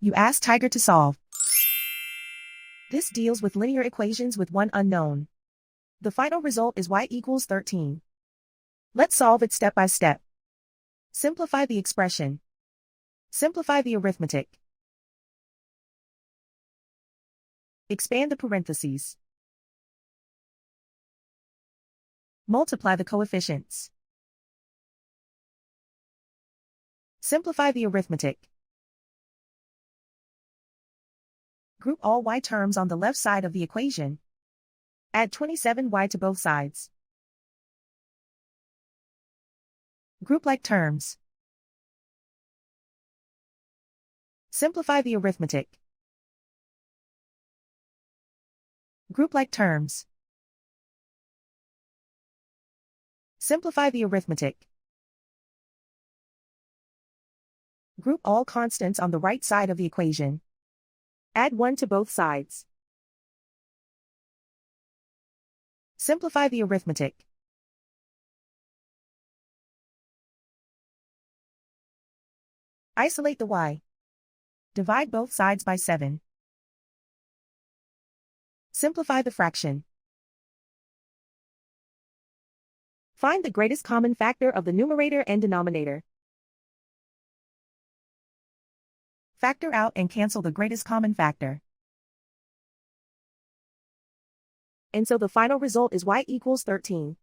You ask Tiger to solve. This deals with linear equations with one unknown. The final result is y equals 13. Let's solve it step by step. Simplify the expression. Simplify the arithmetic. Expand the parentheses. Multiply the coefficients. Simplify the arithmetic. Group all y terms on the left side of the equation. Add 27y to both sides. Group like terms. Simplify the arithmetic. Group like terms. Simplify the arithmetic. Group all constants on the right side of the equation. Add 1 to both sides. Simplify the arithmetic. Isolate the y. Divide both sides by 7. Simplify the fraction. Find the greatest common factor of the numerator and denominator. Factor out and cancel the greatest common factor. And so the final result is y equals 13.